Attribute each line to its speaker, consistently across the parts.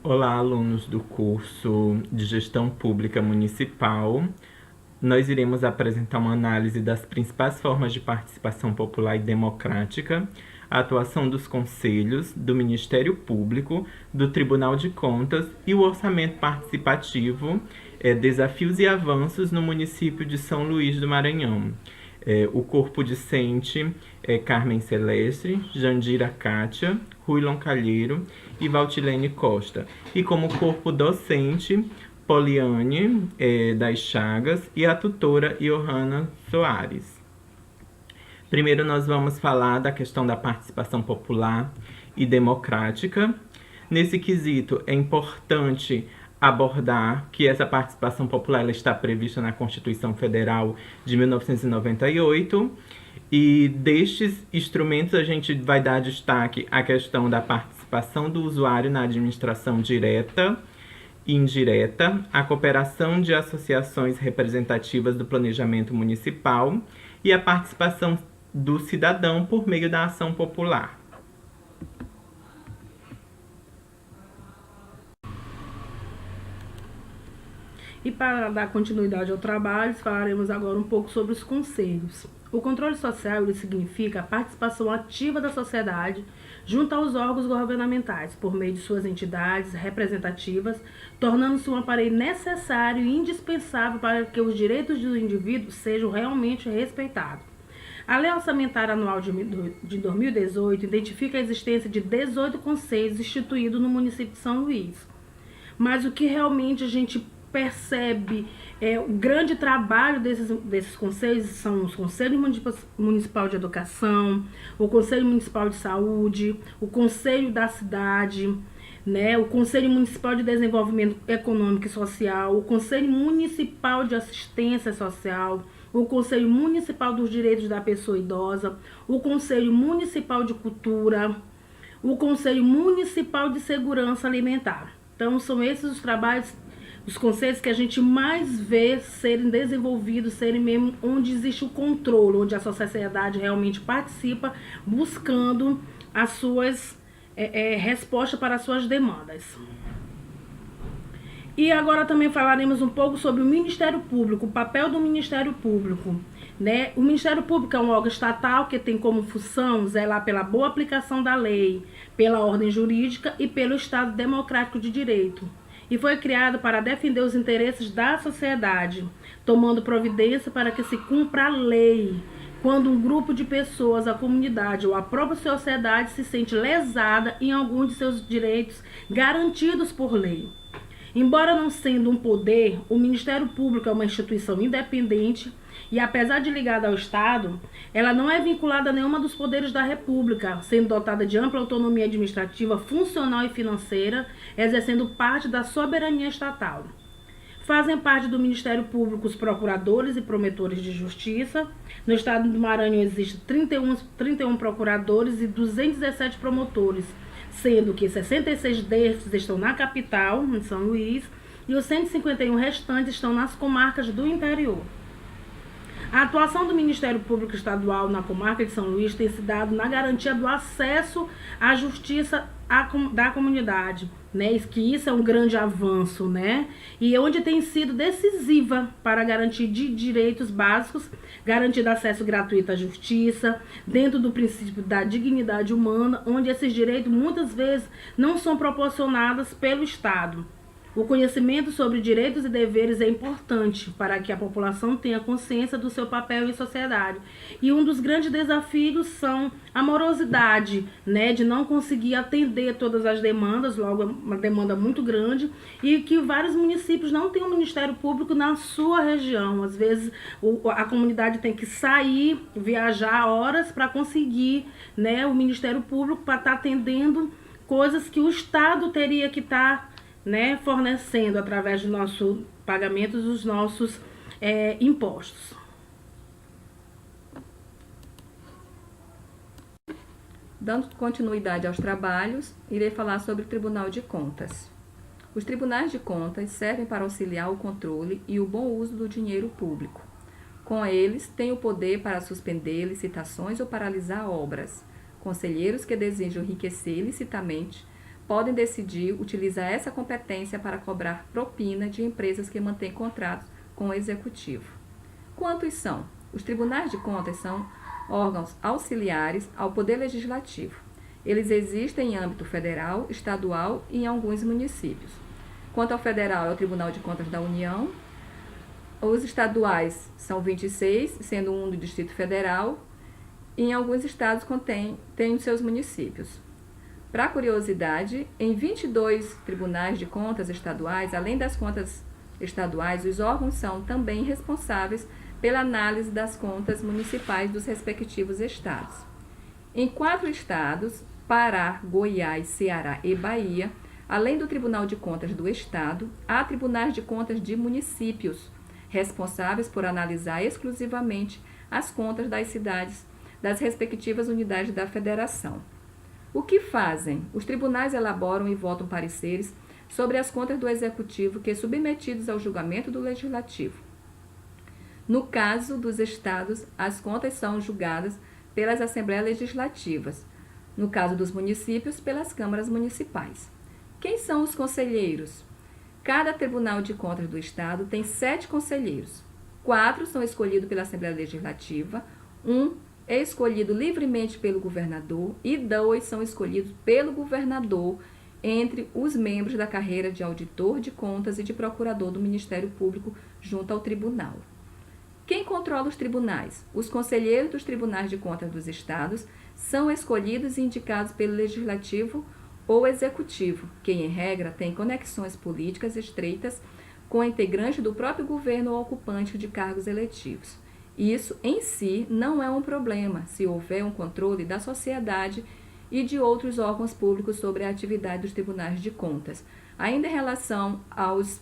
Speaker 1: Olá, alunos do curso de Gestão Pública Municipal. Nós iremos apresentar uma análise das principais formas de participação popular e democrática, a atuação dos conselhos, do Ministério Público, do Tribunal de Contas e o orçamento participativo, desafios e avanços no município de São Luís do Maranhão. O corpo discente é Carmen Celeste, Jandira Kátia, Ruilon Calheiro e Valtilene Costa. E como corpo docente, Poliane das Chagas e a tutora Johanna Soares. Primeiro nós vamos falar da questão da participação popular e democrática. Nesse quesito é importante abordar que essa participação popular ela está prevista na Constituição Federal de 1998 e destes instrumentos a gente vai dar destaque à questão da participação do usuário na administração direta e indireta, a cooperação de associações representativas do planejamento municipal e a participação do cidadão por meio da ação popular.
Speaker 2: E para dar continuidade ao trabalho, falaremos agora um pouco sobre os conselhos. O controle social ele significa a participação ativa da sociedade junto aos órgãos governamentais, por meio de suas entidades representativas, tornando-se um aparelho necessário e indispensável para que os direitos do indivíduo sejam realmente respeitados. A Lei Orçamentária Anual de 2018 identifica a existência de 18 conselhos instituídos no município de São Luís. Mas o que realmente a gente percebe o grande trabalho desses conselhos são os Conselho Municipal de Educação, o Conselho Municipal de Saúde, o Conselho da Cidade, o Conselho Municipal de Desenvolvimento Econômico e Social, o Conselho Municipal de Assistência Social, o Conselho Municipal dos Direitos da Pessoa Idosa, o Conselho Municipal de Cultura, o Conselho Municipal de Segurança Alimentar. Então, são esses os trabalhos, os conselhos que a gente mais vê serem desenvolvidos, serem mesmo onde existe o controle, onde a sociedade realmente participa, buscando as suas respostas para as suas demandas. E agora também falaremos um pouco sobre o Ministério Público, o papel do Ministério Público. O Ministério Público é um órgão estatal que tem como função zelar pela boa aplicação da lei, pela ordem jurídica e pelo Estado democrático de direito. E foi criado para defender os interesses da sociedade, tomando providência para que se cumpra a lei, quando um grupo de pessoas, a comunidade ou a própria sociedade se sente lesada em algum de seus direitos garantidos por lei. Embora não sendo um poder, o Ministério Público é uma instituição independente e, apesar de ligada ao Estado, ela não é vinculada a nenhuma dos poderes da República, sendo dotada de ampla autonomia administrativa, funcional e financeira, exercendo parte da soberania estatal. Fazem parte do Ministério Público os procuradores e promotores de justiça. No estado do Maranhão existem 31 procuradores e 217 promotores, sendo que 66 destes estão na capital, em São Luís, e os 151 restantes estão nas comarcas do interior. A atuação do Ministério Público Estadual na comarca de São Luís tem se dado na garantia do acesso à justiça da comunidade, que isso é um grande avanço, e onde tem sido decisiva para garantir de direitos básicos, garantir acesso gratuito à justiça, dentro do princípio da dignidade humana, onde esses direitos muitas vezes não são proporcionados pelo Estado. O conhecimento sobre direitos e deveres é importante para que a população tenha consciência do seu papel em sociedade. E um dos grandes desafios são a morosidade, de não conseguir atender todas as demandas, logo uma demanda muito grande, e que vários municípios não têm um Ministério Público na sua região. Às vezes a comunidade tem que sair, viajar horas para conseguir o Ministério Público para estar atendendo coisas que o Estado teria que estar fornecendo através do nosso pagamento dos nossos impostos.
Speaker 3: Dando continuidade aos trabalhos, irei falar sobre o Tribunal de Contas. Os tribunais de contas servem para auxiliar o controle e o bom uso do dinheiro público. Com eles, têm o poder para suspender licitações ou paralisar obras. Conselheiros que desejam enriquecer ilicitamente podem decidir utilizar essa competência para cobrar propina de empresas que mantêm contratos com o Executivo. Quantos são? Os tribunais de contas são órgãos auxiliares ao Poder Legislativo. Eles existem em âmbito federal, estadual e em alguns municípios. Quanto ao federal, é o Tribunal de Contas da União. Os estaduais são 26, sendo um do Distrito Federal, e em alguns estados têm os seus municípios. Para curiosidade, em 22 tribunais de contas estaduais, além das contas estaduais, os órgãos são também responsáveis pela análise das contas municipais dos respectivos estados. Em 4 estados, Pará, Goiás, Ceará e Bahia, além do Tribunal de Contas do Estado, há tribunais de contas de municípios, responsáveis por analisar exclusivamente as contas das cidades das respectivas unidades da federação. O que fazem? Os tribunais elaboram e votam pareceres sobre as contas do Executivo que submetidos ao julgamento do Legislativo. No caso dos estados, as contas são julgadas pelas Assembleias Legislativas. No caso dos municípios, pelas câmaras municipais. Quem são os conselheiros? Cada Tribunal de Contas do Estado tem 7 conselheiros. 4 são escolhidos pela Assembleia Legislativa, 1 é escolhido livremente pelo governador e 2 são escolhidos pelo governador entre os membros da carreira de auditor de contas e de procurador do Ministério Público junto ao tribunal. Quem controla os tribunais? Os conselheiros dos tribunais de contas dos estados são escolhidos e indicados pelo Legislativo ou Executivo, que, em regra, tem conexões políticas estreitas com integrantes do próprio governo ou ocupante de cargos eletivos. Isso, em si, não é um problema se houver um controle da sociedade e de outros órgãos públicos sobre a atividade dos tribunais de contas. Ainda em relação aos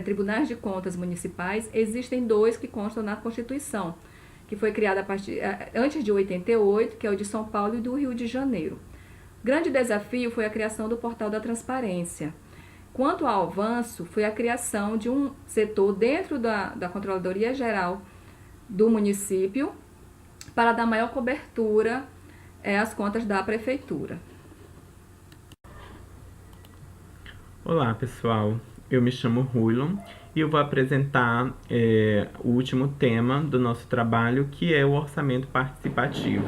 Speaker 3: tribunais de contas municipais, existem 2 que constam na Constituição, que foi criada antes de 88, que é o de São Paulo e do Rio de Janeiro. Grande desafio foi a criação do Portal da Transparência. Quanto ao avanço, foi a criação de um setor dentro da Controladoria Geral do município para dar maior cobertura às contas da prefeitura.
Speaker 1: Olá, pessoal. Eu me chamo Ruilon e eu vou apresentar o último tema do nosso trabalho, que é o orçamento participativo.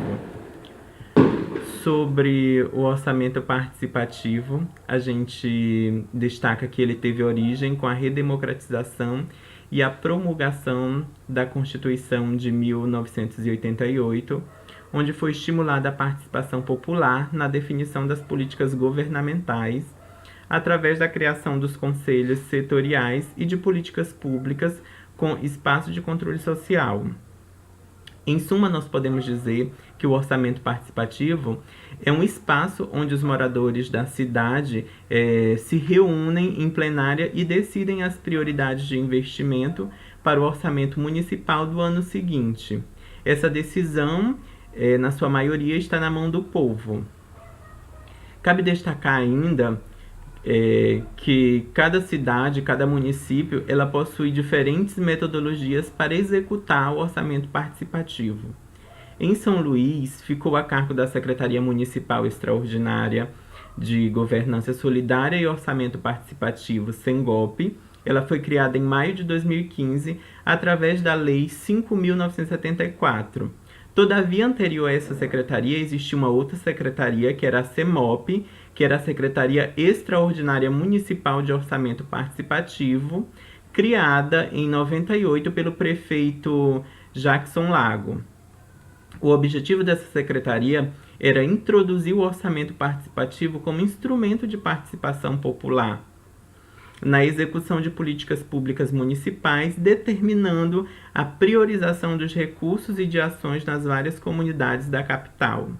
Speaker 1: Sobre o orçamento participativo, a gente destaca que ele teve origem com a redemocratização e a promulgação da Constituição de 1988, onde foi estimulada a participação popular na definição das políticas governamentais, através da criação dos conselhos setoriais e de políticas públicas com espaço de controle social. Em suma, nós podemos dizer que o orçamento participativo é um espaço onde os moradores da cidade se reúnem em plenária e decidem as prioridades de investimento para o orçamento municipal do ano seguinte. Essa decisão, na sua maioria, está na mão do povo. Cabe destacar ainda que cada cidade, cada município, ela possui diferentes metodologias para executar o orçamento participativo. Em São Luís, ficou a cargo da Secretaria Municipal Extraordinária de Governança Solidária e Orçamento Participativo, SENGOP. Ela foi criada em maio de 2015, através da Lei 5.974. Todavia, anterior a essa secretaria, existia uma outra secretaria, que era a CEMOP, que era a Secretaria Extraordinária Municipal de Orçamento Participativo, criada em 98 pelo prefeito Jackson Lago. O objetivo dessa secretaria era introduzir o orçamento participativo como instrumento de participação popular na execução de políticas públicas municipais, determinando a priorização dos recursos e de ações nas várias comunidades da capital.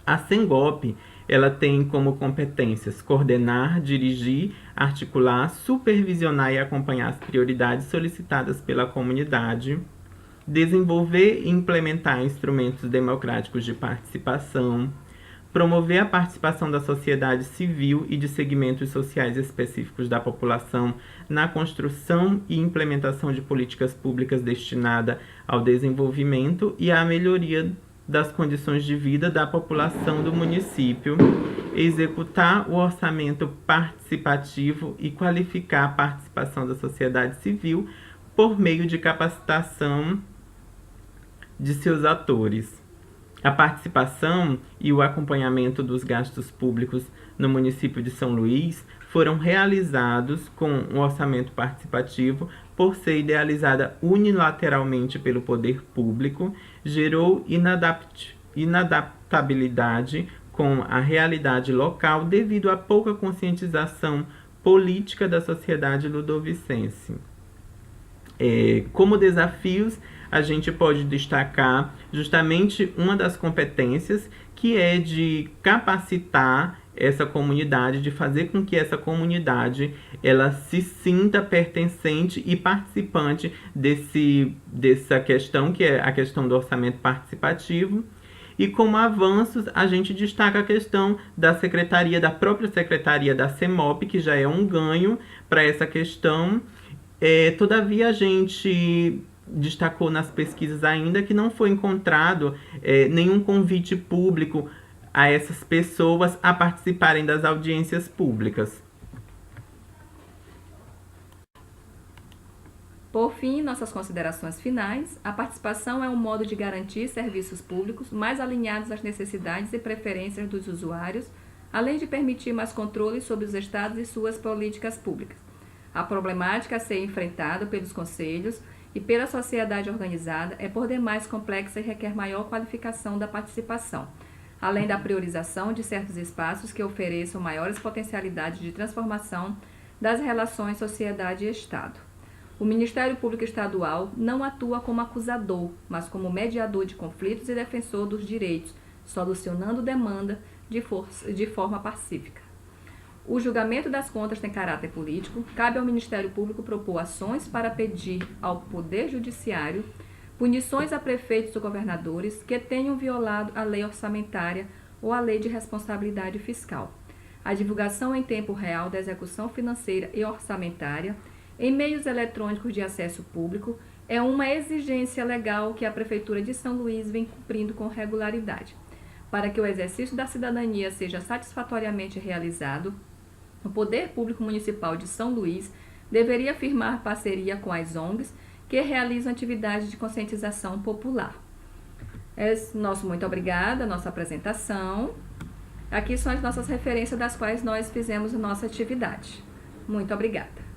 Speaker 1: A SENGOP, ela tem como competências coordenar, dirigir, articular, supervisionar e acompanhar as prioridades solicitadas pela comunidade, desenvolver e implementar instrumentos democráticos de participação, promover a participação da sociedade civil e de segmentos sociais específicos da população na construção e implementação de políticas públicas destinadas ao desenvolvimento e à melhoria das condições de vida da população do município executar o orçamento participativo e qualificar a participação da sociedade civil por meio de capacitação de seus atores. A participação e o acompanhamento dos gastos públicos no município de São Luís foram realizados com um orçamento participativo por ser idealizada unilateralmente pelo poder público, gerou inadaptabilidade com a realidade local devido à pouca conscientização política da sociedade ludovicense. Como desafios, a gente pode destacar justamente uma das competências, que é de capacitar essa comunidade, de fazer com que essa comunidade ela se sinta pertencente e participante dessa questão, que é a questão do orçamento participativo. E como avanços, a gente destaca a questão da própria secretaria da CEMOP, que já é um ganho para essa questão. Todavia, a gente destacou nas pesquisas ainda que não foi encontrado nenhum convite público a essas pessoas a participarem das audiências públicas.
Speaker 3: Por fim, nossas considerações finais, a participação é um modo de garantir serviços públicos mais alinhados às necessidades e preferências dos usuários, além de permitir mais controle sobre os estados e suas políticas públicas. A problemática a ser enfrentada pelos conselhos e pela sociedade organizada é por demais complexa e requer maior qualificação da participação, além da priorização de certos espaços que ofereçam maiores potencialidades de transformação das relações sociedade e Estado. O Ministério Público Estadual não atua como acusador, mas como mediador de conflitos e defensor dos direitos, solucionando demanda de forma pacífica. O julgamento das contas tem caráter político. Cabe ao Ministério Público propor ações para pedir ao Poder Judiciário punições a prefeitos ou governadores que tenham violado a lei orçamentária ou a lei de responsabilidade fiscal. A divulgação em tempo real da execução financeira e orçamentária em meios eletrônicos de acesso público é uma exigência legal que a Prefeitura de São Luís vem cumprindo com regularidade. Para que o exercício da cidadania seja satisfatoriamente realizado, o Poder Público Municipal de São Luís deveria firmar parceria com as ONGs que realizam atividades de conscientização popular. Nosso muito obrigada, nossa apresentação. Aqui são as nossas referências das quais nós fizemos a nossa atividade. Muito obrigada.